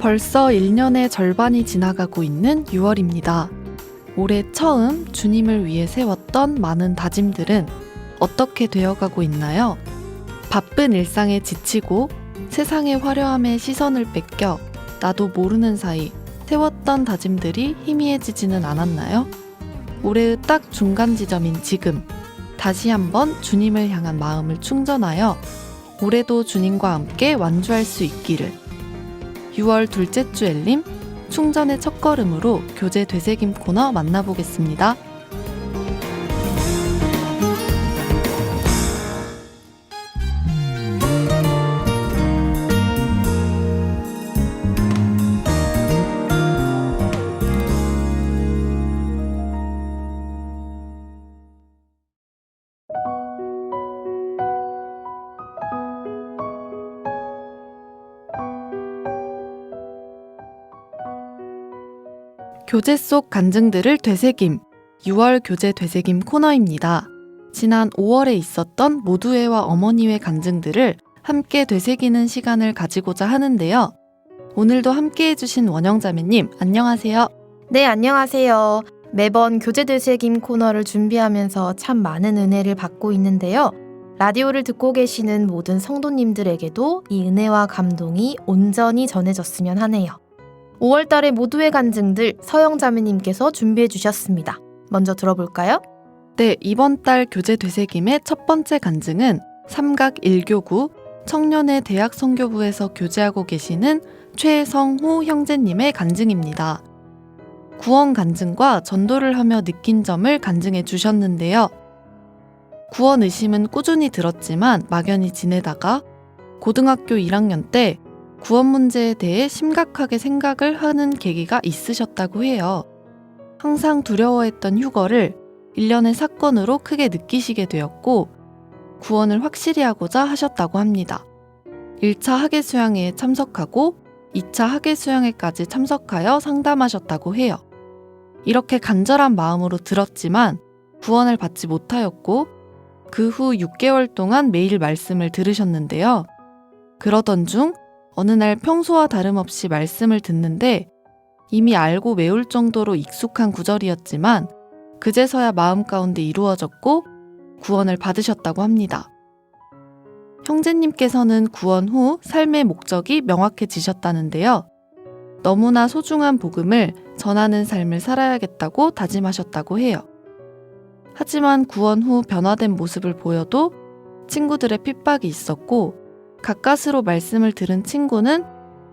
벌써 1년의 절반이 지나가고 있는 6월입니다. 올해 처음 주님을 위해 세웠던 많은 다짐들은 어떻게 되어가고 있나요? 바쁜 일상에 지치고 세상의 화려함에 시선을 뺏겨 나도 모르는 사이 세웠던 다짐들이 희미해지지는 않았나요? 올해의 딱 중간 지점인 지금 다시 한번 주님을 향한 마음을 충전하여 올해도 주님과 함께 완주할 수 있기를. 6월 둘째 주 엘림 충전의 첫걸음으로 교제 되새김 코너 만나보겠습니다. 교제 속 간증들을 되새김 6월 교제 되새김 코너입니다. 지난 5월에 있었던 모두애와 어머니의 간증들을 함께 되새기는 시간을 가지고자 하는데요. 오늘도 함께 해주신 원영자매님 안녕하세요. 네, 안녕하세요. 매번 교제 되새김 코너를 준비하면서 참 많은 은혜를 받고 있는데요. 라디오를 듣고 계시는 모든 성도님들에게도 이 은혜와 감동이 온전히 전해졌으면 하네요. 5월달의 모두의 간증들 서영자매님께서 준비해 주셨습니다. 먼저 들어볼까요? 네, 이번 달 교제 되새김의 첫 번째 간증은 삼각 1교구 청년의 대학 선교부에서 교제하고 계시는 최성호 형제님의 간증입니다. 구원 간증과 전도를 하며 느낀 점을 간증해 주셨는데요. 구원 의심은 꾸준히 들었지만 막연히 지내다가 고등학교 1학년 때 구원 문제에 대해 심각하게 생각을 하는 계기가 있으셨다고 해요. 항상 두려워했던 휴거를 1년의 사건으로 크게 느끼시게 되었고 구원을 확실히 하고자 하셨다고 합니다. 1차 학예 수양회에 참석하고 2차 학예 수양회까지 참석하여 상담하셨다고 해요. 이렇게 간절한 마음으로 들었지만 구원을 받지 못하였고 그 후 6개월 동안 매일 말씀을 들으셨는데요. 그러던 중 어느 날 평소와 다름없이 말씀을 듣는데 이미 알고 외울 정도로 익숙한 구절이었지만 그제서야 마음 가운데 이루어졌고 구원을 받으셨다고 합니다. 형제님께서는 구원 후 삶의 목적이 명확해지셨다는데요. 너무나 소중한 복음을 전하는 삶을 살아야겠다고 다짐하셨다고 해요. 하지만 구원 후 변화된 모습을 보여도 친구들의 핍박이 있었고 가까스로 말씀을 들은 친구는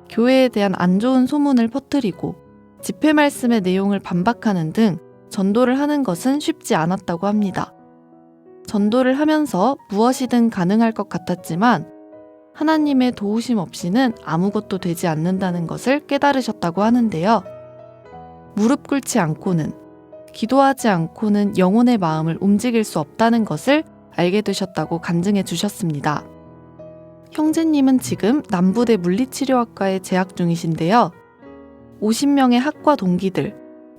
교회에 대한 안 좋은 소문을 퍼뜨리고 집회 말씀의 내용을 반박하는 등 전도를 하는 것은 쉽지 않았다고 합니다. 전도를 하면서 무엇이든 가능할 것 같았지만 하나님의 도우심 없이는 아무것도 되지 않는다는 것을 깨달으셨다고 하는데요. 무릎 꿇지 않고는, 기도하지 않고는 영혼의 마음을 움직일 수 없다는 것을 알게 되셨다고 간증해 주셨습니다. 형제님은 지금 남부대 물리치료학과에 재학 중이신데요. 50명의 학과 동기들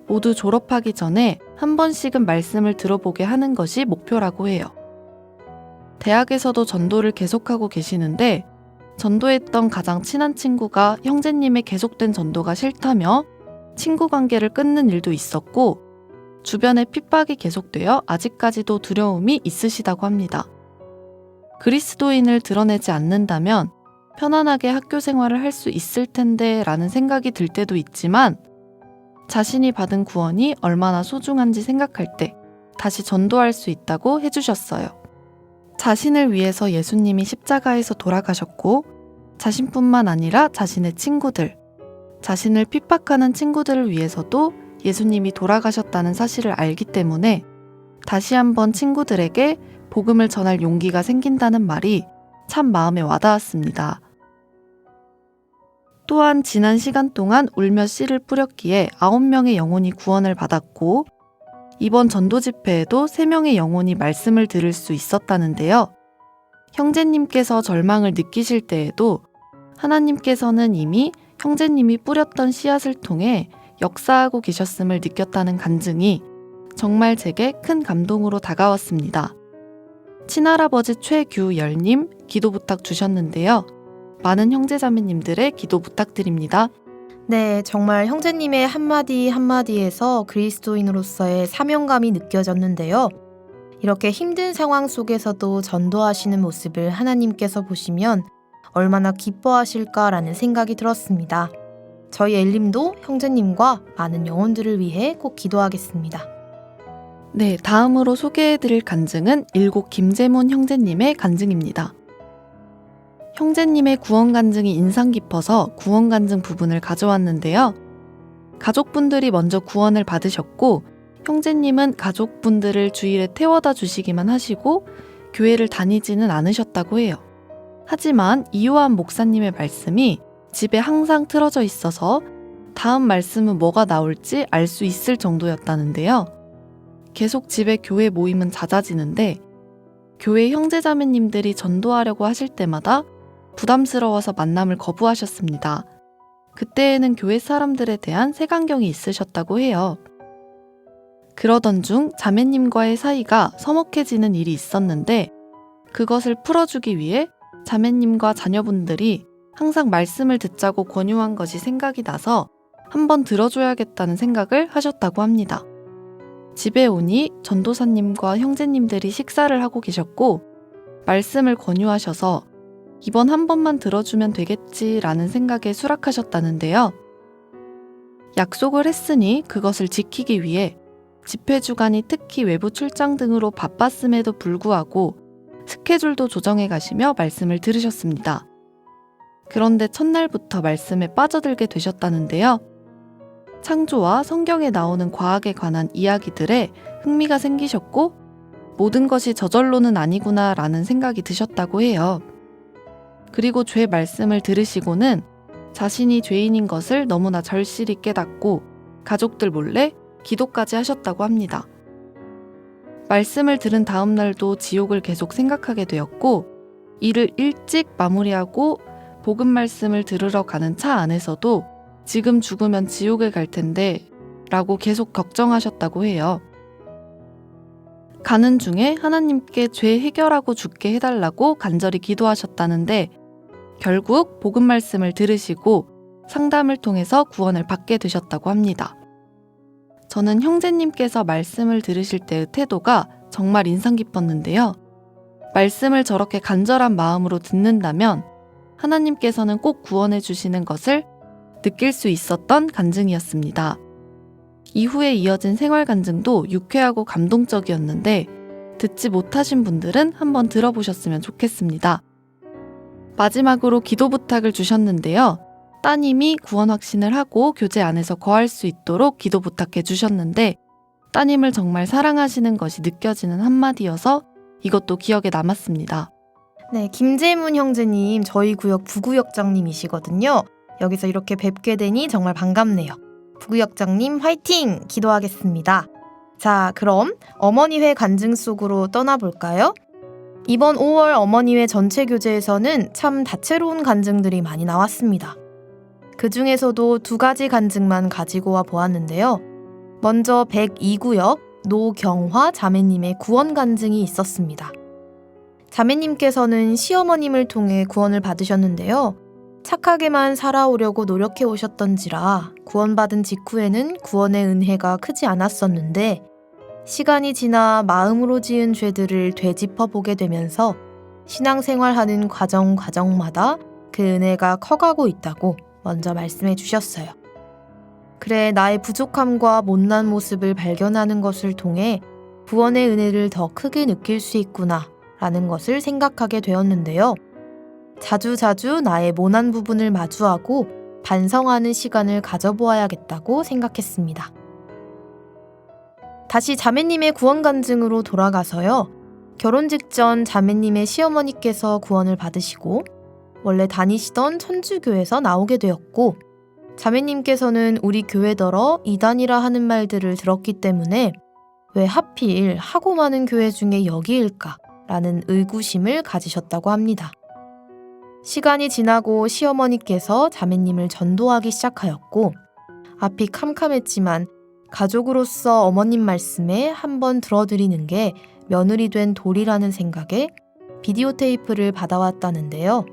모두 졸업하기 전에 한 번씩은 말씀을 들어보게 하는 것이 목표라고 해요. 대학에서도 전도를 계속하고 계시는데 전도했던 가장 친한 친구가 형제님의 계속된 전도가 싫다며 친구 관계를 끊는 일도 있었고 주변에 핍박이 계속되어 아직까지도 두려움이 있으시다고 합니다. 그리스도인을 드러내지 않는다면 편안하게 학교 생활을 할 수 있을 텐데 라는 생각이 들 때도 있지만 자신이 받은 구원이 얼마나 소중한지 생각할 때 다시 전도할 수 있다고 해주셨어요. 자신을 위해서 예수님이 십자가에서 돌아가셨고 자신뿐만 아니라 자신의 친구들, 자신을 핍박하는 친구들을 위해서도 예수님이 돌아가셨다는 사실을 알기 때문에 다시 한번 친구들에게 복음을 전할 용기가 생긴다는 말이 참 마음에 와닿았습니다. 또한 지난 시간 동안 울며 씨를 뿌렸기에 9명의 영혼이 구원을 받았고 이번 전도 집회에도 3명의 영혼이 말씀을 들을 수 있었다는데요. 형제님께서 절망을 느끼실 때에도 하나님께서는 이미 형제님이 뿌렸던 씨앗을 통해 역사하고 계셨음을 느꼈다는 간증이 정말 제게 큰 감동으로 다가왔습니다. 친할아버지 최규열님 기도 부탁 주셨는데요. 많은 형제자매님들의 기도 부탁드립니다. 네, 정말 형제님의 한마디 한마디에서 그리스도인으로서의 사명감이 느껴졌는데요. 이렇게 힘든 상황 속에서도 전도하시는 모습을 하나님께서 보시면 얼마나 기뻐하실까라는 생각이 들었습니다. 저희 엘림도 형제님과 많은 영혼들을 위해 꼭 기도하겠습니다. 네, 다음으로 소개해드릴 간증은 일곡 김재문 형제님의 간증입니다. 형제님의 구원 간증이 인상 깊어서 구원 간증 부분을 가져왔는데요. 가족분들이 먼저 구원을 받으셨고 형제님은 가족분들을 주일에 태워다 주시기만 하시고 교회를 다니지는 않으셨다고 해요. 하지만 이요한 목사님의 말씀이 집에 항상 틀어져 있어서 다음 말씀은 뭐가 나올지 알 수 있을 정도였다는데요. 계속 집에 교회 모임은 잦아지는데 교회 형제자매님들이 전도하려고 하실 때마다 부담스러워서 만남을 거부하셨습니다. 그때에는 교회 사람들에 대한 색안경이 있으셨다고 해요. 그러던 중 자매님과의 사이가 서먹해지는 일이 있었는데 그것을 풀어주기 위해 자매님과 자녀분들이 항상 말씀을 듣자고 권유한 것이 생각이 나서 한번 들어줘야겠다는 생각을 하셨다고 합니다. 집에 오니 전도사님과 형제님들이 식사를 하고 계셨고 말씀을 권유하셔서 이번 한 번만 들어주면 되겠지라는 생각에 수락하셨다는데요. 약속을 했으니 그것을 지키기 위해 집회 주간이 특히 외부 출장 등으로 바빴음에도 불구하고 스케줄도 조정해 가시며 말씀을 들으셨습니다. 그런데 첫날부터 말씀에 빠져들게 되셨다는데요. 창조와 성경에 나오는 과학에 관한 이야기들에 흥미가 생기셨고 모든 것이 저절로는 아니구나 라는 생각이 드셨다고 해요. 그리고 죄 말씀을 들으시고는 자신이 죄인인 것을 너무나 절실히 깨닫고 가족들 몰래 기도까지 하셨다고 합니다. 말씀을 들은 다음 날도 지옥을 계속 생각하게 되었고 일을 일찍 마무리하고 복음 말씀을 들으러 가는 차 안에서도 지금 죽으면 지옥에 갈 텐데 라고 계속 걱정하셨다고 해요. 가는 중에 하나님께 죄 해결하고 죽게 해달라고 간절히 기도하셨다는데 결국 복음 말씀을 들으시고 상담을 통해서 구원을 받게 되셨다고 합니다. 저는 형제님께서 말씀을 들으실 때의 태도가 정말 인상 깊었는데요. 말씀을 저렇게 간절한 마음으로 듣는다면 하나님께서는 꼭 구원해 주시는 것을 느낄 수 있었던 간증이었습니다. 이후에 이어진 생활 간증도 유쾌하고 감동적이었는데 듣지 못하신 분들은 한번 들어보셨으면 좋겠습니다. 마지막으로 기도 부탁을 주셨는데요. 따님이 구원 확신을 하고 교제 안에서 거할 수 있도록 기도 부탁해 주셨는데 따님을 정말 사랑하시는 것이 느껴지는 한마디여서 이것도 기억에 남았습니다. 네, 김재문 형제님 저희 구역 부구역장님이시거든요. 여기서 이렇게 뵙게 되니 정말 반갑네요. 부구역장님 화이팅! 기도하겠습니다. 자, 그럼 어머니회 간증 속으로 떠나볼까요? 이번 5월 어머니회 전체 교제에서는 참 다채로운 간증들이 많이 나왔습니다. 그 중에서도 2가지 간증만 가지고 와 보았는데요. 먼저 102구역 노경화 자매님의 구원 간증이 있었습니다. 자매님께서는 시어머님을 통해 구원을 받으셨는데요. 착하게만 살아오려고 노력해 오셨던지라 구원받은 직후에는 구원의 은혜가 크지 않았었는데 시간이 지나 마음으로 지은 죄들을 되짚어보게 되면서 신앙생활하는 과정마다 그 은혜가 커가고 있다고 먼저 말씀해 주셨어요. 그래, 나의 부족함과 못난 모습을 발견하는 것을 통해 구원의 은혜를 더 크게 느낄 수 있구나 라는 것을 생각하게 되었는데요. 자주자주 나의 모난 부분을 마주하고 반성하는 시간을 가져보아야겠다고 생각했습니다. 다시 자매님의 구원 간증으로 돌아가서요. 결혼 직전 자매님의 시어머니께서 구원을 받으시고 원래 다니시던 천주교에서 나오게 되었고 자매님께서는 우리 교회더러 이단이라 하는 말들을 들었기 때문에 왜 하필 하고 많은 교회 중에 여기일까? 라는 의구심을 가지셨다고 합니다. 시간이 지나고 시어머니께서 자매님을 전도하기 시작하였고 앞이 캄캄했지만 가족으로서 어머님 말씀에 한번 들어드리는 게 며느리 된 도리라는 생각에 비디오 테이프를 받아왔다는데요.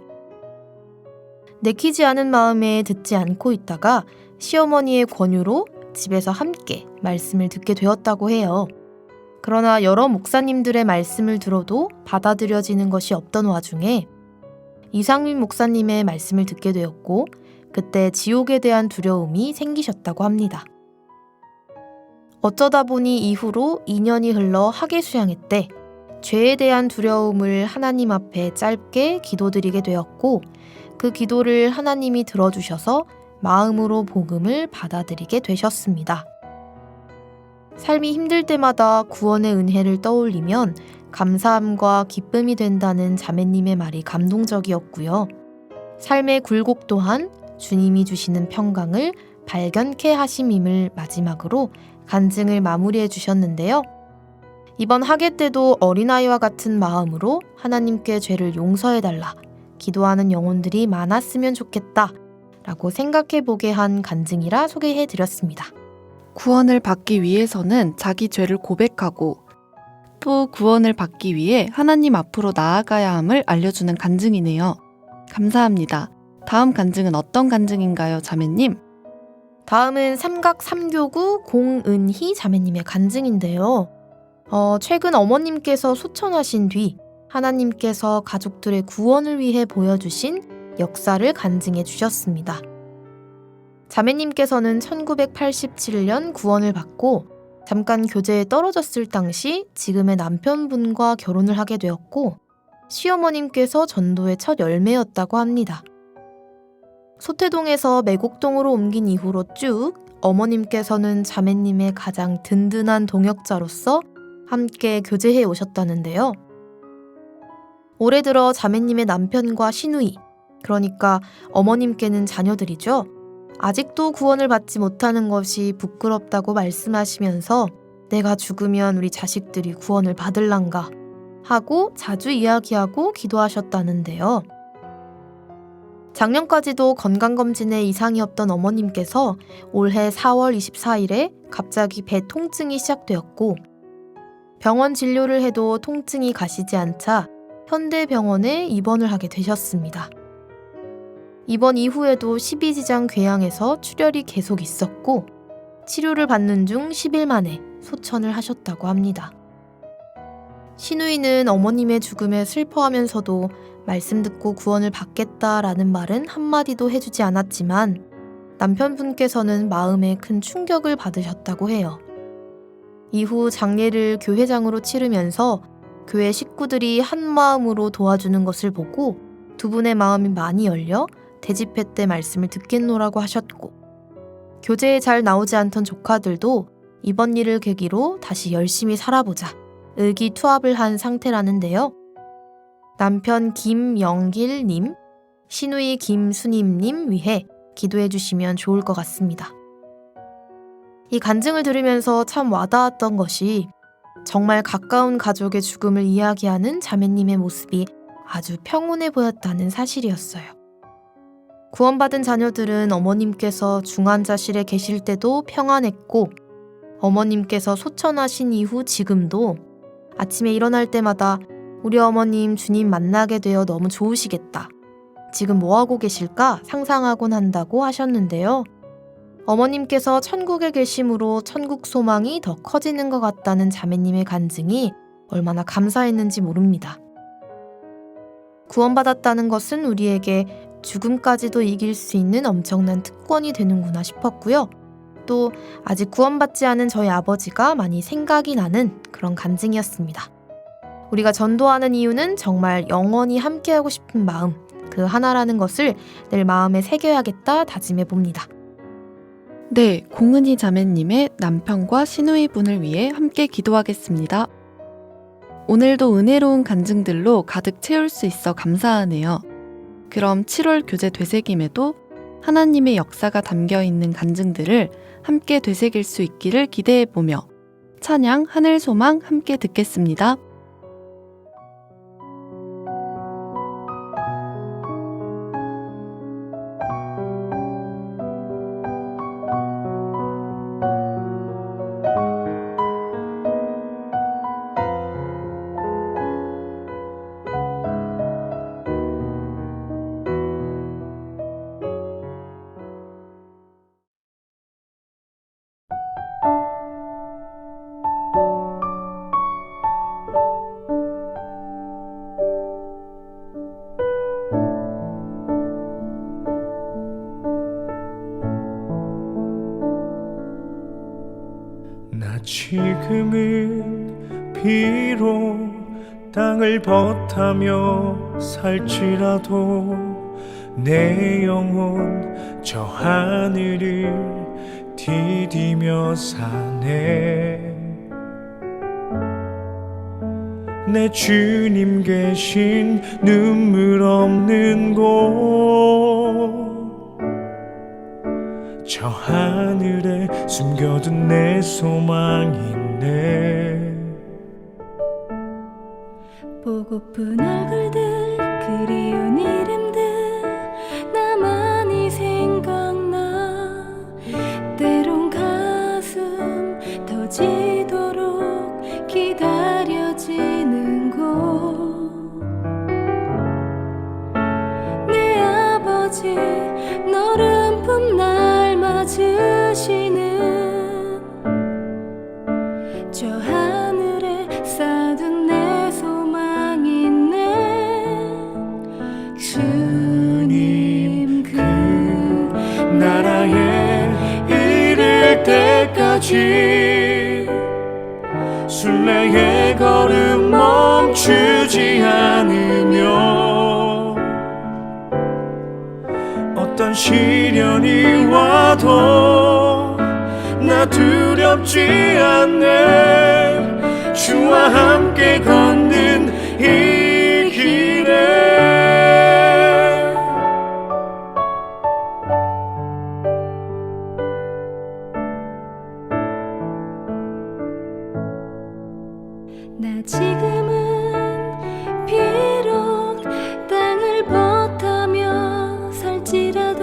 내키지 않은 마음에 듣지 않고 있다가 시어머니의 권유로 집에서 함께 말씀을 듣게 되었다고 해요. 그러나 여러 목사님들의 말씀을 들어도 받아들여지는 것이 없던 와중에 이상민 목사님의 말씀을 듣게 되었고 그때 지옥에 대한 두려움이 생기셨다고 합니다. 어쩌다 보니 이후로 2년이 흘러 학예 수양회 때 죄에 대한 두려움을 하나님 앞에 짧게 기도드리게 되었고 그 기도를 하나님이 들어주셔서 마음으로 복음을 받아들이게 되셨습니다. 삶이 힘들 때마다 구원의 은혜를 떠올리면 감사함과 기쁨이 된다는 자매님의 말이 감동적이었고요. 삶의 굴곡 또한 주님이 주시는 평강을 발견케 하심임을 마지막으로 간증을 마무리해 주셨는데요. 이번 학예 때도 어린아이와 같은 마음으로 하나님께 죄를 용서해달라 기도하는 영혼들이 많았으면 좋겠다 라고 생각해보게 한 간증이라 소개해드렸습니다. 구원을 받기 위해서는 자기 죄를 고백하고 또 구원을 받기 위해 하나님 앞으로 나아가야 함을 알려주는 간증이네요. 감사합니다. 다음 간증은 어떤 간증인가요, 자매님? 다음은 삼각3교구 공은희 자매님의 간증인데요. 최근 어머님께서 소천하신 뒤 하나님께서 가족들의 구원을 위해 보여주신 역사를 간증해 주셨습니다. 자매님께서는 1987년 구원을 받고 잠깐 교제에 떨어졌을 당시 지금의 남편분과 결혼을 하게 되었고 시어머님께서 전도의 첫 열매였다고 합니다. 소태동에서 매곡동으로 옮긴 이후로 쭉 어머님께서는 자매님의 가장 든든한 동역자로서 함께 교제해 오셨다는데요. 올해 들어 자매님의 남편과 시누이, 그러니까 어머님께는 자녀들이죠. 아직도 구원을 받지 못하는 것이 부끄럽다고 말씀하시면서 내가 죽으면 우리 자식들이 구원을 받을란가 하고 자주 이야기하고 기도하셨다는데요. 작년까지도 건강검진에 이상이 없던 어머님께서 올해 4월 24일에 갑자기 배 통증이 시작되었고 병원 진료를 해도 통증이 가시지 않자 현대병원에 입원을 하게 되셨습니다. 입원 이후에도 십이지장 궤양에서 출혈이 계속 있었고 치료를 받는 중 10일 만에 소천을 하셨다고 합니다. 시누이는 어머님의 죽음에 슬퍼하면서도 말씀 듣고 구원을 받겠다라는 말은 한마디도 해주지 않았지만 남편분께서는 마음에 큰 충격을 받으셨다고 해요. 이후 장례를 교회장으로 치르면서 교회 식구들이 한마음으로 도와주는 것을 보고 두 분의 마음이 많이 열려 대집회 때 말씀을 듣겠노라고 하셨고 교제에 잘 나오지 않던 조카들도 이번 일을 계기로 다시 열심히 살아보자 의기투합을 한 상태라는데요. 남편 김영길님, 시누이 김수님님 위해 기도해 주시면 좋을 것 같습니다. 이 간증을 들으면서 참 와닿았던 것이 정말 가까운 가족의 죽음을 이야기하는 자매님의 모습이 아주 평온해 보였다는 사실이었어요. 구원받은 자녀들은 어머님께서 중환자실에 계실 때도 평안했고 어머님께서 소천하신 이후 지금도 아침에 일어날 때마다 우리 어머님 주님 만나게 되어 너무 좋으시겠다. 지금 뭐하고 계실까 상상하곤 한다고 하셨는데요. 어머님께서 천국에 계심으로 천국 소망이 더 커지는 것 같다는 자매님의 간증이 얼마나 감사했는지 모릅니다. 구원받았다는 것은 우리에게 죽음까지도 이길 수 있는 엄청난 특권이 되는구나 싶었고요. 또 아직 구원받지 않은 저희 아버지가 많이 생각이 나는 그런 간증이었습니다. 우리가 전도하는 이유는 정말 영원히 함께하고 싶은 마음, 그 하나라는 것을 늘 마음에 새겨야겠다 다짐해 봅니다. 네, 공은희 자매님의 남편과 시누이 분을 위해 함께 기도하겠습니다. 오늘도 은혜로운 간증들로 가득 채울 수 있어 감사하네요. 그럼 7월 교제 되새김에도 하나님의 역사가 담겨 있는 간증들을 함께 되새길 수 있기를 기대해보며 찬양 하늘소망 함께 듣겠습니다. 나 지금은 비록 땅을 벗하며 살지라도 내 영혼 저 하늘을 디디며 사네. 내 주님 계신 눈물 없는 곳 저 하늘에 숨겨둔 내 소망이 있네. 보고픈 얼굴들 그리운 이름들 나만이 생각나. 때론 가슴 터지도록 기다려지는 곳. 내 아버지 너른 품날 맞으시는 저 하늘에 쌓둔 내 소망이 있네. 주님 그 나라에 이를 때까지 순례의 걸음 멈추지 않으며 어떤 시련이 와도 나 두렵지 않네. 주와 함께 걷는 이 길에 나 지금은 비록 땅을 벗하며 살지라도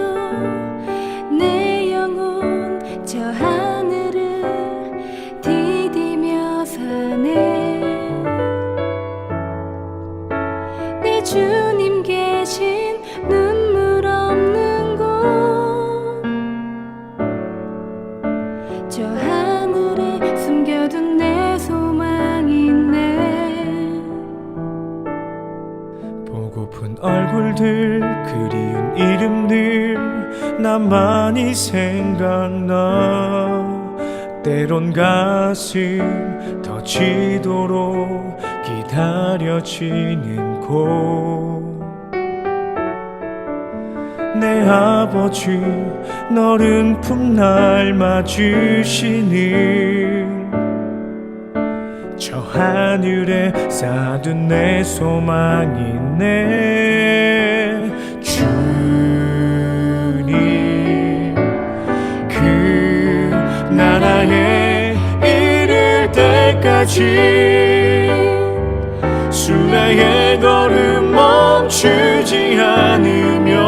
내 영혼 저 하늘을 디디며 사네. 내 주님 계신 눈물 없는 곳 저 하늘에 숨겨둔 내 소망이 있네. 보고픈 얼굴들 그리운 이름들 나만이 생각나. 때론 가슴 터지도록 기다려지는 곳. 내 아버지 너른 품날 맞으시는 저 하늘에 쌓둔 내 소망이 있네. 주님 그 나라에 이를 때까지 순례의 걸음 멈추지 않으며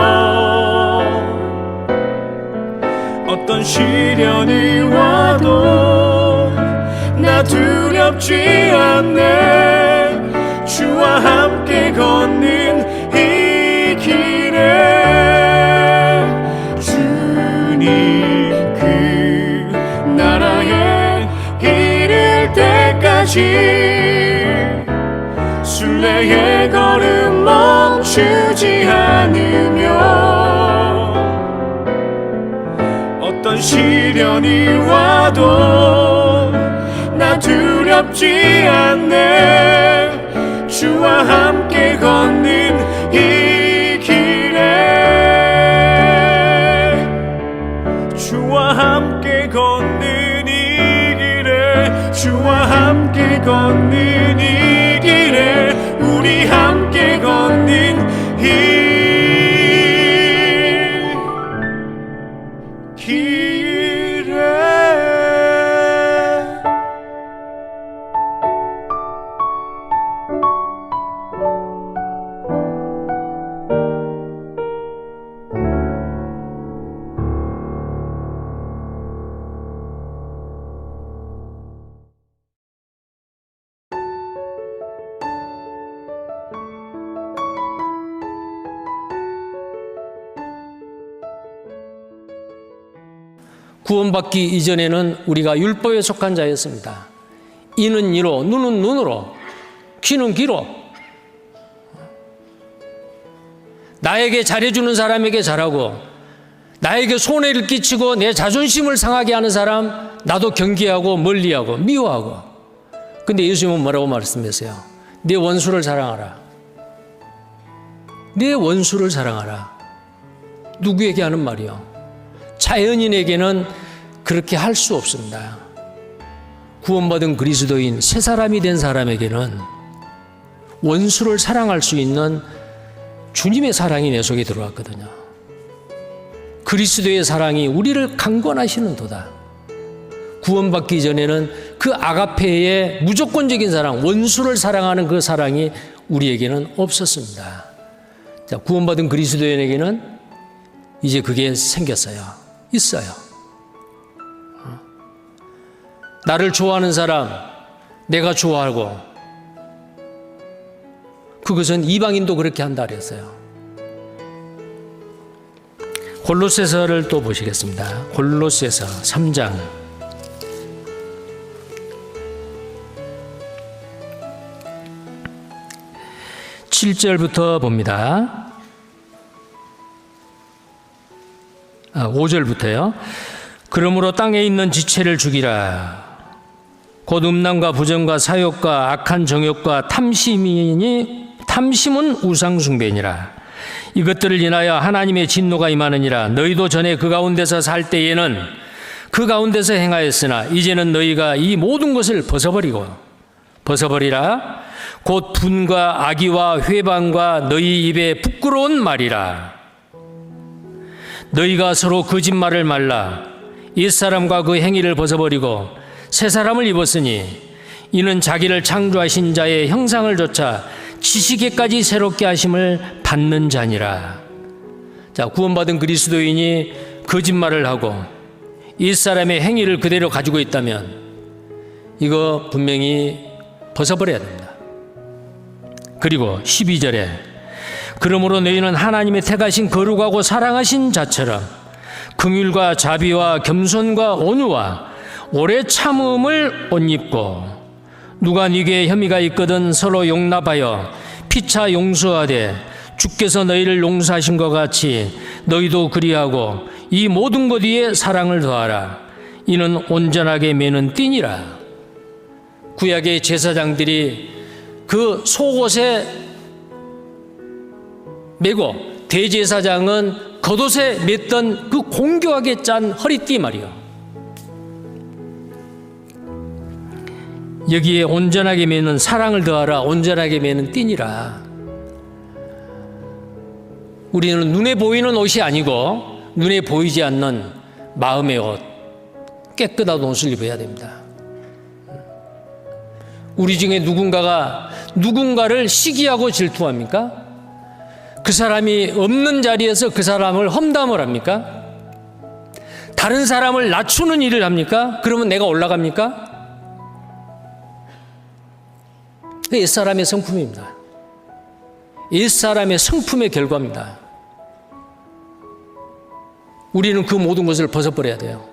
어떤 시련이 와도 나 두렵지 않네. 주와 함께 걷는 이 길에 주님 그 나라에 이를 때까지 순례의 걸음 멈추지 않으며 어떤 시련이 와도 나 두렵지 않네. 주와 함께 걷는 이 길에 주와 함께 걷는 이 길에 주와 함께 걷는 이 길에 우리 함께 걷는 이 길에 구원받기 이전에는 우리가 율법에 속한 자였습니다. 이는 이로, 눈은 눈으로, 귀는 귀로. 나에게 잘해주는 사람에게 잘하고 나에게 손해를 끼치고 내 자존심을 상하게 하는 사람 나도 경계하고 멀리하고 미워하고. 근데 예수님은 뭐라고 말씀하세요? 내 원수를 사랑하라. 내 원수를 사랑하라. 누구에게 하는 말이요? 자연인에게는 그렇게 할 수 없습니다. 구원받은 그리스도인 새 사람이 된 사람에게는 원수를 사랑할 수 있는 주님의 사랑이 내 속에 들어왔거든요. 그리스도의 사랑이 우리를 강권하시는 도다. 구원받기 전에는 그 아가페의 무조건적인 사랑, 원수를 사랑하는 그 사랑이 우리에게는 없었습니다. 자, 구원받은 그리스도인에게는 이제 그게 생겼어요. 있어요. 나를 좋아하는 사람, 내가 좋아하고, 그것은 이방인도 그렇게 한다 그랬어요. 골로새서를 또 보시겠습니다. 골로새서 3장 7절부터 봅니다. 5절부터요. 그러므로 땅에 있는 지체를 죽이라. 곧 음란과 부정과 사욕과 악한 정욕과 탐심은 우상숭배니라. 이것들을 인하여 하나님의 진노가 임하느니라. 너희도 전에 그 가운데서 살 때에는 그 가운데서 행하였으나 이제는 너희가 이 모든 것을 벗어버리라. 곧 분과 악의와 회방과 너희 입에 부끄러운 말이라. 너희가 서로 거짓말을 말라. 옛사람과 그 행위를 벗어버리고 새 사람을 입었으니 이는 자기를 창조하신 자의 형상을 좇아 지식에까지 새롭게 하심을 받는 자니라. 자, 구원받은 그리스도인이 거짓말을 하고 옛사람의 행위를 그대로 가지고 있다면 이거 분명히 벗어버려야 됩니다. 그리고 12절에 그러므로 너희는 하나님의 택하신 거룩하고 사랑하신 자처럼 긍휼과 자비와 겸손과 온유와 오래 참음을 옷 입고 누가 네게 혐의가 있거든 서로 용납하여 피차 용서하되 주께서 너희를 용서하신 것 같이 너희도 그리하고 이 모든 것 위에 사랑을 더하라. 이는 온전하게 매는 띠니라. 구약의 제사장들이 그 속옷에 매고 대제사장은 겉옷에 맸던 그 공교하게 짠 허리띠 말이요. 여기에 온전하게 매는 사랑을 더하라. 온전하게 매는 띠니라. 우리는 눈에 보이는 옷이 아니고 눈에 보이지 않는 마음의 옷, 깨끗한 옷을 입어야 됩니다. 우리 중에 누군가가 누군가를 시기하고 질투합니까? 그 사람이 없는 자리에서 그 사람을 험담을 합니까? 다른 사람을 낮추는 일을 합니까? 그러면 내가 올라갑니까? 옛사람의 성품입니다. 옛사람의 성품의 결과입니다. 우리는 그 모든 것을 벗어버려야 돼요.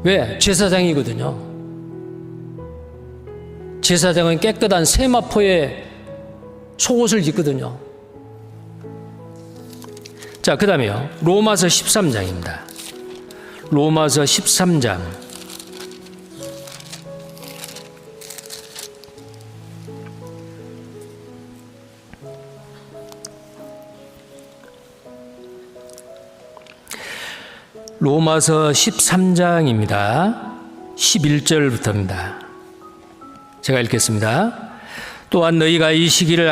왜? 제사장이거든요. 제사장은 깨끗한 세마포의 속옷을 입거든요. 자, 그 다음에요. 로마서 13장입니다. 로마서 13장. 로마서 13장입니다. 11절부터입니다. 제가 읽겠습니다. 또한 너희가 이 시기를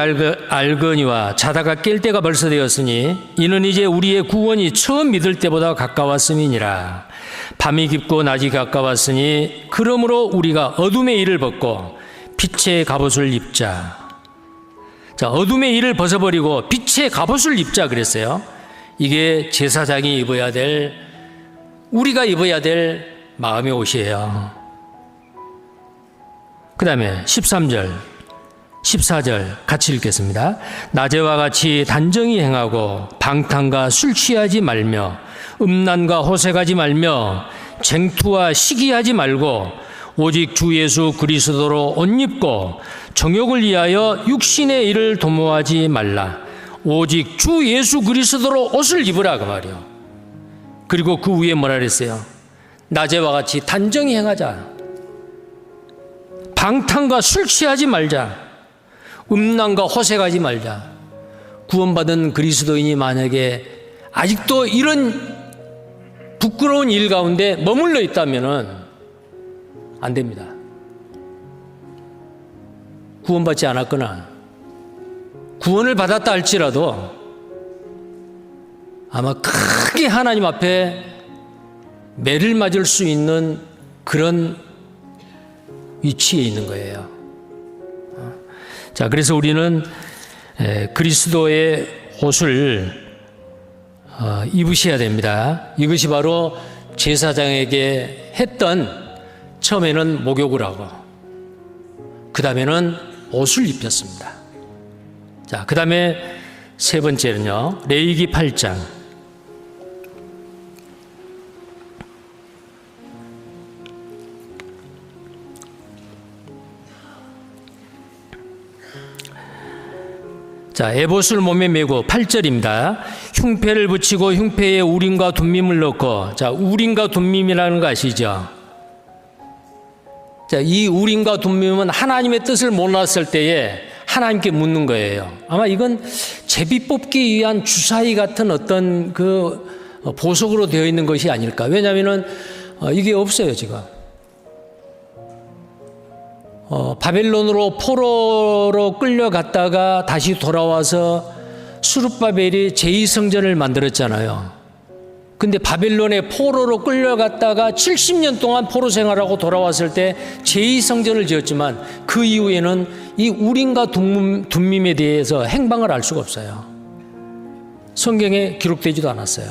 알거니와 자다가 깰 때가 벌써 되었으니 이는 이제 우리의 구원이 처음 믿을 때보다 가까웠음이니라. 밤이 깊고 낮이 가까웠으니 그러므로 우리가 어둠의 일을 벗고 빛의 갑옷을 입자. 자, 어둠의 일을 벗어버리고 빛의 갑옷을 입자 그랬어요. 이게 제사장이 입어야 될, 우리가 입어야 될 마음의 옷이에요. 그 다음에 13절, 14절 같이 읽겠습니다. 낮에와 같이 단정히 행하고 방탕과 술 취하지 말며 음란과 호색하지 말며 쟁투와 시기하지 말고 오직 주 예수 그리스도로 옷 입고 정욕을 위하여 육신의 일을 도모하지 말라. 오직 주 예수 그리스도로 옷을 입으라 그 말이요. 그리고 그 위에 뭐라 그랬어요? 낮에와 같이 단정히 행하자. 방탕과 술 취하지 말자. 음란과 호색하지 말자. 구원받은 그리스도인이 만약에 아직도 이런 부끄러운 일 가운데 머물러 있다면 안 됩니다. 구원받지 않았거나 구원을 받았다 할지라도 아마 크게 하나님 앞에 매를 맞을 수 있는 그런 위치에 있는 거예요. 자, 그래서 우리는 그리스도의 옷을 입으셔야 됩니다. 이것이 바로 제사장에게 했던, 처음에는 목욕을 하고 그 다음에는 옷을 입혔습니다. 자, 그 다음에 세 번째는요, 레위기 8장. 자, 에봇을 몸에 메고 8절입니다. 흉패를 붙이고 흉패에 우림과 둠밈을 넣고, 자, 우림과 둠밈이라는 거 아시죠? 자, 이 우림과 둠밈은 하나님의 뜻을 몰랐을 때에 하나님께 묻는 거예요. 아마 이건 제비 뽑기 위한 주사위 같은 어떤 그 보석으로 되어 있는 것이 아닐까. 왜냐하면은 이게 없어요, 지금. 바벨론으로 포로로 끌려갔다가 다시 돌아와서 수룹바벨이 제2성전을 만들었잖아요. 근데 바벨론에 포로로 끌려갔다가 70년 동안 포로 생활하고 돌아왔을 때 제2성전을 지었지만 그 이후에는 이 우림과 둠밈에 대해서 행방을 알 수가 없어요. 성경에 기록되지도 않았어요.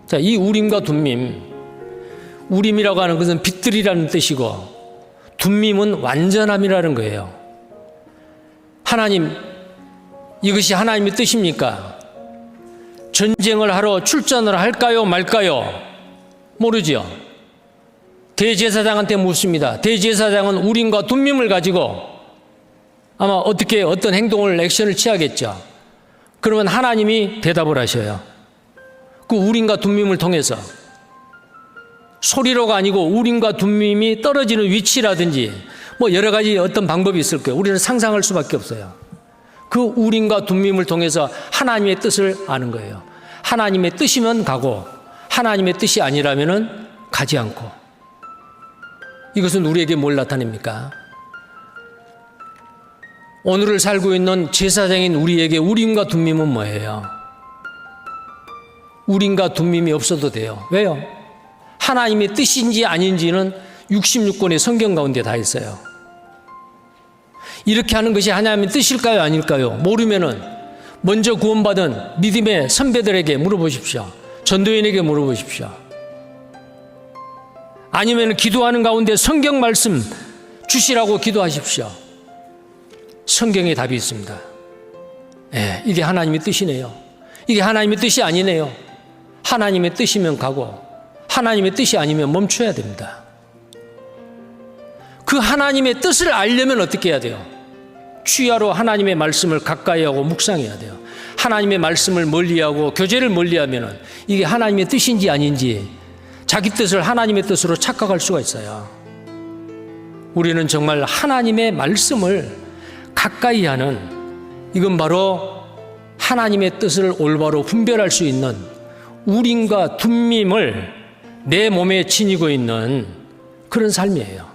자, 이 우림과 둠밈, 우림이라고 하는 것은 빛들이라는 뜻이고 둠밈은 완전함이라는 거예요. 하나님, 이것이 하나님의 뜻입니까? 전쟁을 하러 출전을 할까요, 말까요? 모르죠. 대제사장한테 묻습니다. 대제사장은 우림과 둠밈을 가지고 아마 어떤 행동을, 액션을 취하겠죠. 그러면 하나님이 대답을 하셔요. 그 우림과 둠밈을 통해서 소리로가 아니고 우림과 둠밈이 떨어지는 위치라든지 뭐 여러 가지 어떤 방법이 있을 거예요. 우리는 상상할 수밖에 없어요. 그 우림과 둠밈을 통해서 하나님의 뜻을 아는 거예요. 하나님의 뜻이면 가고 하나님의 뜻이 아니라면은 가지 않고. 이것은 우리에게 뭘 나타냅니까? 오늘을 살고 있는 제사장인 우리에게 우림과 둠밈은 뭐예요? 우림과 둠밈이 없어도 돼요. 왜요? 하나님의 뜻인지 아닌지는 66권의 성경 가운데 다 있어요. 이렇게 하는 것이 하나님의 뜻일까요, 아닐까요? 모르면은 먼저 구원받은 믿음의 선배들에게 물어보십시오. 전도인에게 물어보십시오. 아니면 기도하는 가운데 성경 말씀 주시라고 기도하십시오. 성경에 답이 있습니다. 예, 이게 하나님의 뜻이네요. 이게 하나님의 뜻이 아니네요. 하나님의 뜻이면 가고 하나님의 뜻이 아니면 멈춰야 됩니다. 그 하나님의 뜻을 알려면 어떻게 해야 돼요? 취하로 하나님의 말씀을 가까이 하고 묵상해야 돼요. 하나님의 말씀을 멀리하고 교제를 멀리하면 이게 하나님의 뜻인지 아닌지 자기 뜻을 하나님의 뜻으로 착각할 수가 있어요. 우리는 정말 하나님의 말씀을 가까이 하는, 이건 바로 하나님의 뜻을 올바로 분별할 수 있는 우림과 둠밈을 내 몸에 지니고 있는 그런 삶이에요.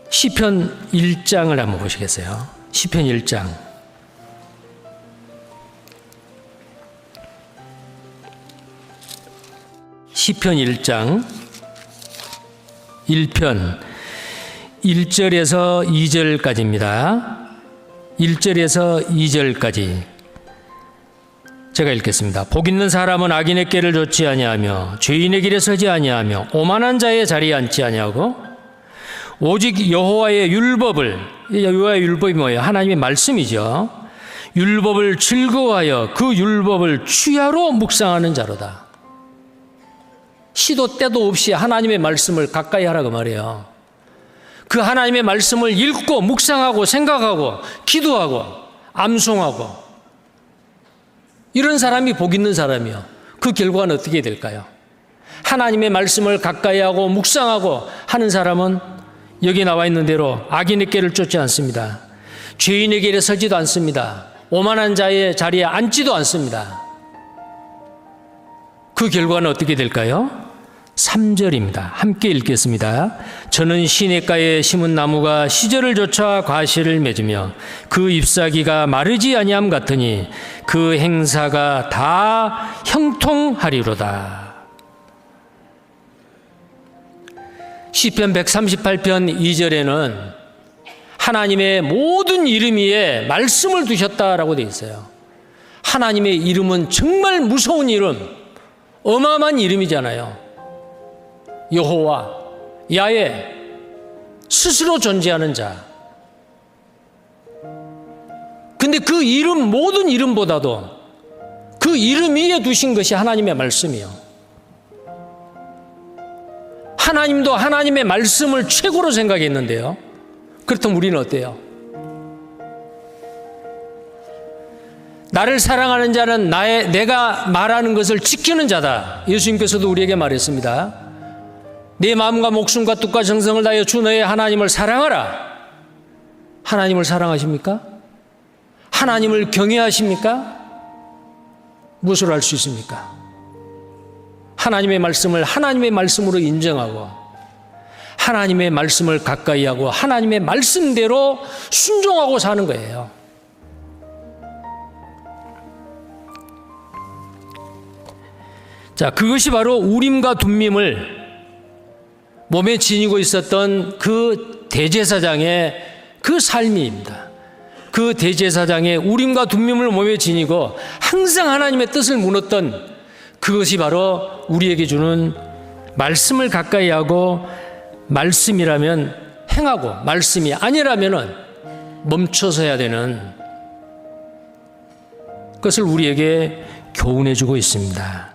시편 1장을 한번 보시겠어요? 시편 1장. 시편 1장 1편 1절에서 2절까지입니다. 1절에서 2절까지 제가 읽겠습니다. 복 있는 사람은 악인의 길을 좇지 아니하며 죄인의 길에 서지 아니하며 오만한 자의 자리에 앉지 아니하고 오직 여호와의 율법을, 여호와의 율법이 뭐예요? 하나님의 말씀이죠. 율법을 즐거워하여 그 율법을 취하로 묵상하는 자로다. 시도 때도 없이 하나님의 말씀을 가까이 하라고 말해요. 그 하나님의 말씀을 읽고 묵상하고 생각하고 기도하고 암송하고 이런 사람이 복 있는 사람이요. 그 결과는 어떻게 될까요? 하나님의 말씀을 가까이 하고 묵상하고 하는 사람은 여기 나와 있는 대로 악인의 길을 쫓지 않습니다. 죄인의 길에 서지도 않습니다. 오만한 자의 자리에 앉지도 않습니다. 그 결과는 어떻게 될까요? 3절입니다. 함께 읽겠습니다. 저는 시냇가에 심은 나무가 시절을 좇아 과실을 맺으며 그 잎사귀가 마르지 아니함 같으니 그 행사가 다 형통하리로다. 시편 138편 2절에는 하나님의 모든 이름 위에 말씀을 두셨다라고 되어 있어요. 하나님의 이름은 정말 무서운 이름, 어마어마한 이름이잖아요. 여호와, 야훼, 스스로 존재하는 자. 근데 그 이름, 모든 이름보다도 그 이름 위에 두신 것이 하나님의 말씀이요. 하나님도 하나님의 말씀을 최고로 생각했는데요. 그렇다면 우리는 어때요? 나를 사랑하는 자는 내가 말하는 것을 지키는 자다. 예수님께서도 우리에게 말했습니다. 내 마음과 목숨과 뜻과 정성을 다하여 주 너의 하나님을 사랑하라. 하나님을 사랑하십니까? 하나님을 경외하십니까? 무엇을 할 수 있습니까? 하나님의 말씀을 하나님의 말씀으로 인정하고 하나님의 말씀을 가까이 하고 하나님의 말씀대로 순종하고 사는 거예요. 자, 그것이 바로 우림과 둠밈을 몸에 지니고 있었던 그 대제사장의 그 삶입니다. 그 대제사장의 우림과 둠밈을 몸에 지니고 항상 하나님의 뜻을 묻었던 그것이 바로 우리에게 주는 말씀을 가까이 하고 말씀이라면 행하고 말씀이 아니라면 멈춰서야 되는 것을 우리에게 교훈해 주고 있습니다.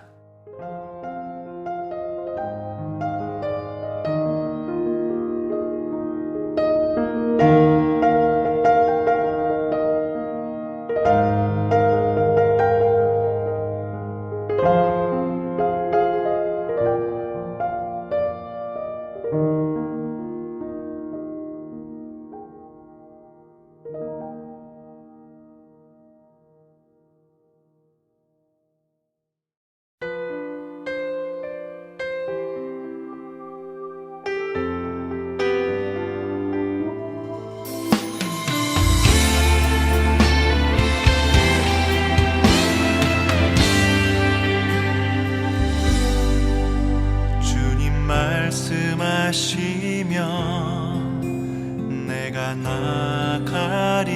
말씀하시면 내가 나가리다.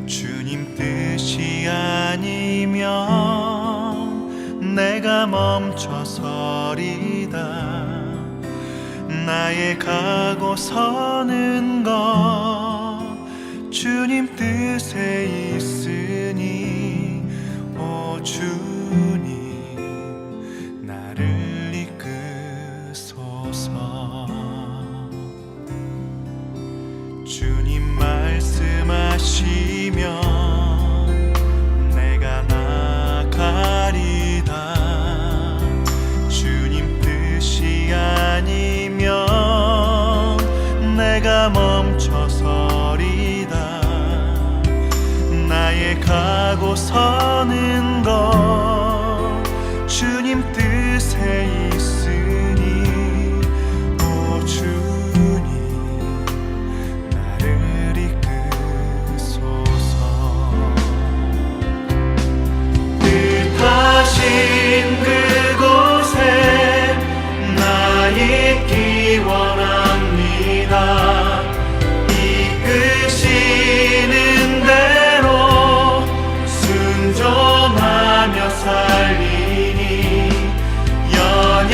주님 뜻이 아니면 내가 멈춰서리다. 나의 가고 서는 것 주님 뜻에 있으니 오 주님 나를 주님 말씀하시면 내가 나가리다. 주님 뜻이 아니면 내가 멈춰서리다. 나의 가고 서는 것 주님 뜻에 있으니 오 주님 나를 이끄소서. 뜻하신 그곳에 나 있기 원합니다. 이끄시는 대로 순종하며 살리니 연약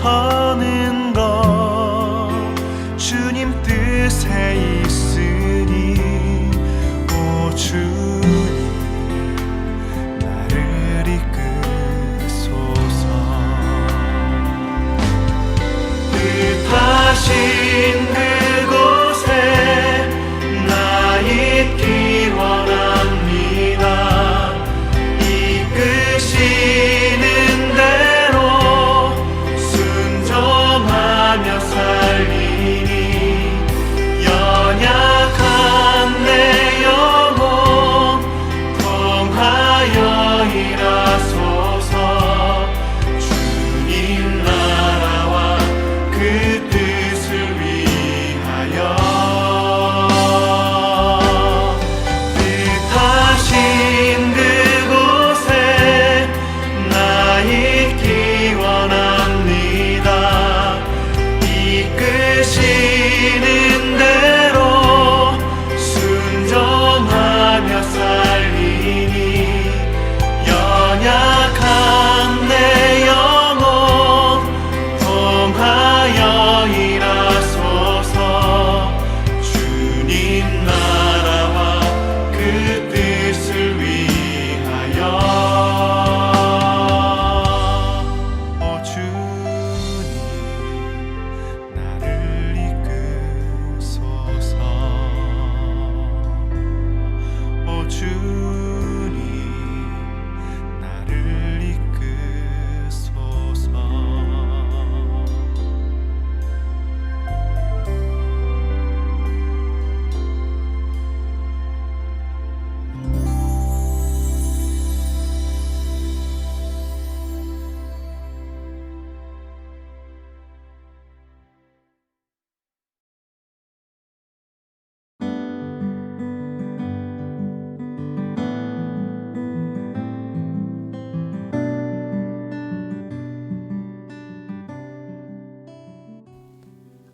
서는 것 주님 뜻에 있으니 오 주님 나를 이끄소서. 뜻하신 그곳에 나 있기 원합니다. 이끄시는 대로 순종하며 살리니 연약한 내 영혼 통하여 일하소서. 주님 나라와 그 뜻을 위하여 뜻하신 그곳에 나 있기 원합니다. 이끄시는 대로 순종하며 살리니 연약한 내 영혼 통하여 일하소서. 주님 나라와 그 뜻을 위하여 오 주님 나를 이끄소서. 오 주님 나를 이끄소서.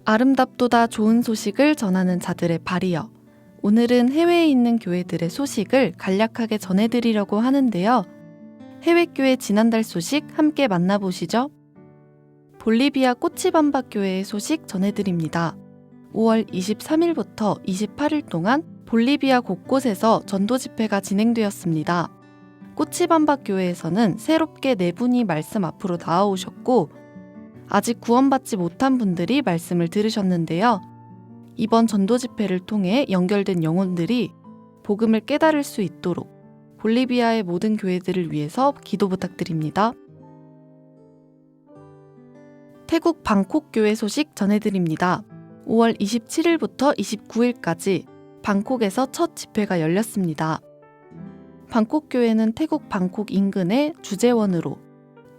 아름답도다 좋은 소식을 전하는 자들의 발이여. 오늘은 해외에 있는 교회들의 소식을 간략하게 전해드리려고 하는데요. 해외교회 지난달 소식 함께 만나보시죠. 볼리비아 꼬치밤바교회의 소식 전해드립니다. 5월 23일부터 28일 동안 볼리비아 곳곳에서 전도 집회가 진행되었습니다. 꼬치밤바교회에서는 새롭게 4분이 말씀 앞으로 나아오셨고 아직 구원받지 못한 분들이 말씀을 들으셨는데요. 이번 전도 집회를 통해 연결된 영혼들이 복음을 깨달을 수 있도록 볼리비아의 모든 교회들을 위해서 기도 부탁드립니다. 태국 방콕 교회 소식 전해드립니다. 5월 27일부터 29일까지 방콕에서 첫 집회가 열렸습니다. 방콕 교회는 태국 방콕 인근의 주재원으로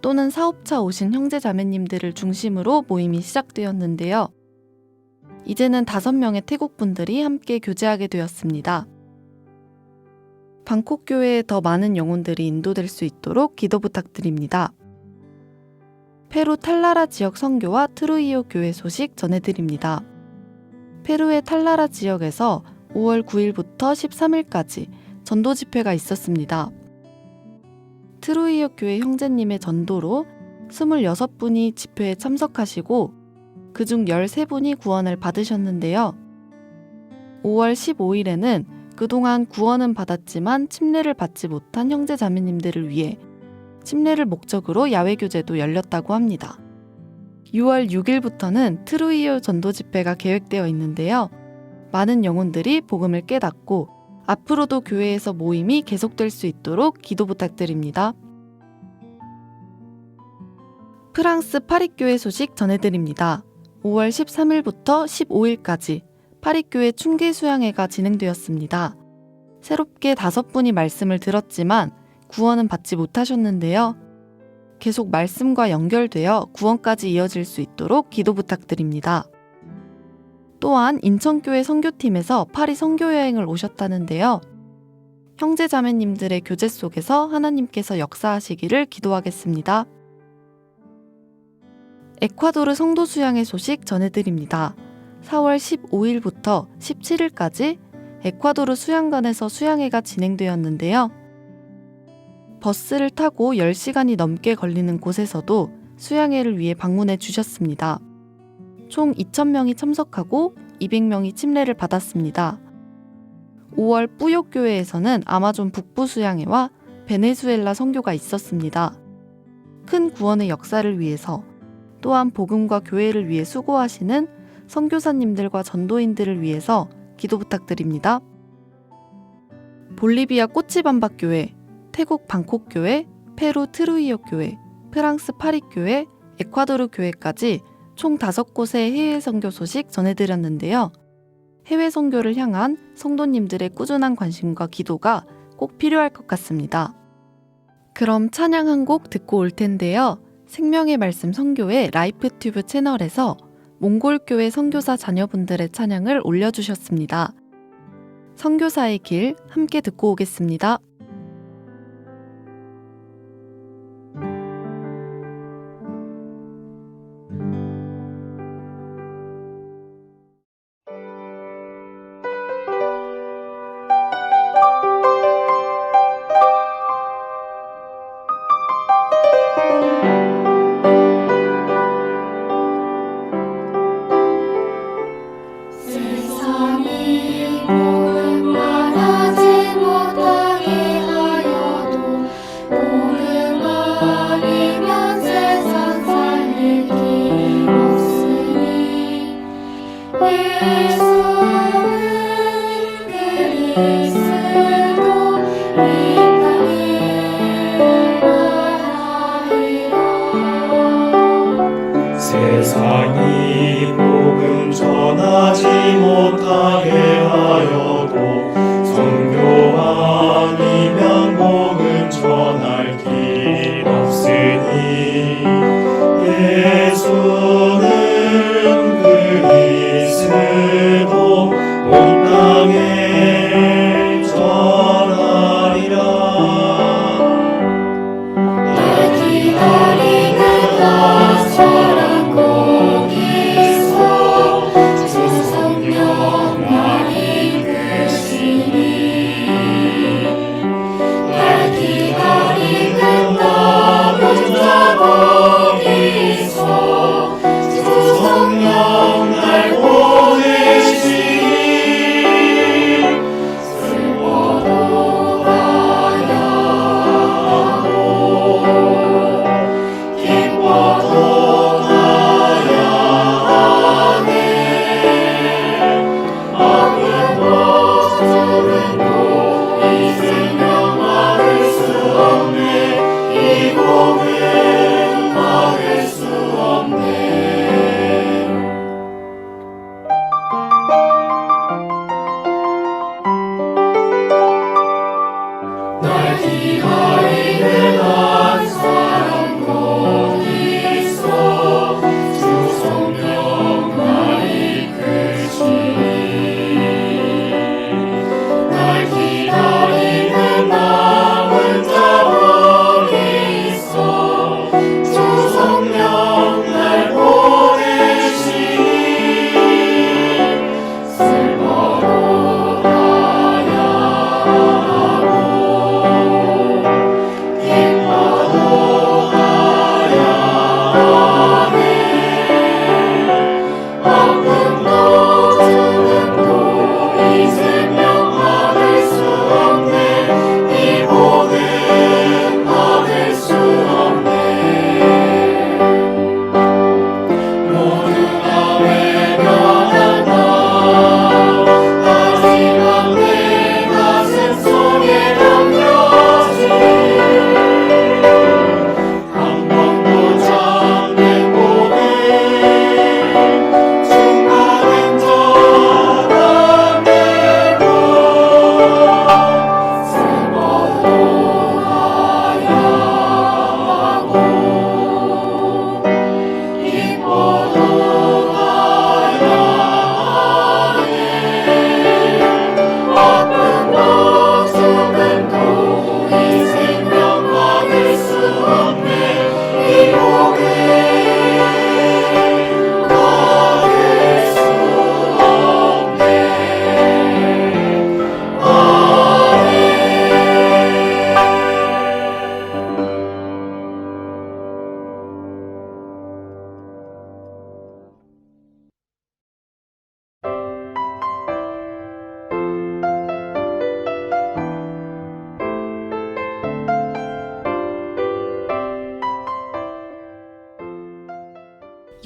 또는 사업차 오신 형제 자매님들을 중심으로 모임이 시작되었는데요. 이제는 5명의 태국 분들이 함께 교제하게 되었습니다. 방콕 교회에 더 많은 영혼들이 인도될 수 있도록 기도 부탁드립니다. 페루 탈라라 지역 선교와 트루이오 교회 소식 전해드립니다. 페루의 탈라라 지역에서 5월 9일부터 13일까지 전도 집회가 있었습니다. 트루이오 교회 형제님의 전도로 26분이 집회에 참석하시고 그중 13분이 구원을 받으셨는데요. 5월 15일에는 그동안 구원은 받았지만 침례를 받지 못한 형제 자매님들을 위해 침례를 목적으로 야외교제도 열렸다고 합니다. 6월 6일부터는 트루이오 전도 집회가 계획되어 있는데요. 많은 영혼들이 복음을 깨닫고 앞으로도 교회에서 모임이 계속될 수 있도록 기도 부탁드립니다. 프랑스 파리교회 소식 전해드립니다. 5월 13일부터 15일까지 파리교회 충계수양회가 진행되었습니다. 새롭게 5분이 말씀을 들었지만 구원은 받지 못하셨는데요. 계속 말씀과 연결되어 구원까지 이어질 수 있도록 기도 부탁드립니다. 또한 인천교회 선교팀에서 파리 선교여행을 오셨다는데요. 형제자매님들의 교제 속에서 하나님께서 역사하시기를 기도하겠습니다. 에콰도르 성도 수양회 소식 전해드립니다. 4월 15일부터 17일까지 에콰도르 수양관에서 수양회가 진행되었는데요. 버스를 타고 10시간이 넘게 걸리는 곳에서도 수양회를 위해 방문해 주셨습니다. 총 2,000명이 참석하고 200명이 침례를 받았습니다. 5월 뿌요교회에서는 아마존 북부 수양회와 베네수엘라 선교가 있었습니다. 큰 구원의 역사를 위해서 또한 복음과 교회를 위해 수고하시는 선교사님들과 전도인들을 위해서 기도 부탁드립니다. 볼리비아 꼬치밤박교회, 태국 방콕교회, 페루 트루이오 교회, 프랑스 파리 교회, 에콰도르 교회까지 총 5곳의 해외 선교 소식 전해드렸는데요. 해외 선교를 향한 성도님들의 꾸준한 관심과 기도가 꼭 필요할 것 같습니다. 그럼 찬양 한 곡 듣고 올 텐데요. 생명의 말씀 선교회 라이프튜브 채널에서 몽골교회 선교사 자녀분들의 찬양을 올려주셨습니다. 선교사의 길 함께 듣고 오겠습니다. 세상이 복음 말하지 못하게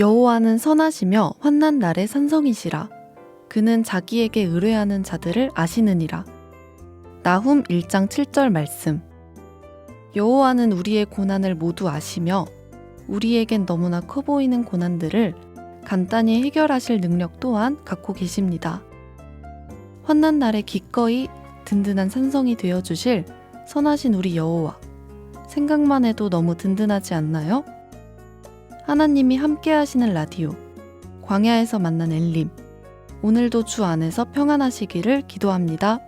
여호와는 선하시며 환난 날에 산성이시라. 그는 자기에게 의뢰하는 자들을 아시느니라. 나훔 1장 7절 말씀. 여호와는 우리의 고난을 모두 아시며 우리에겐 너무나 커 보이는 고난들을 간단히 해결하실 능력 또한 갖고 계십니다. 환난 날에 기꺼이 든든한 산성이 되어주실 선하신 우리 여호와. 생각만 해도 너무 든든하지 않나요? 하나님이 함께 하시는 라디오, 광야에서 만난 엘림. 오늘도 주 안에서 평안하시기를 기도합니다.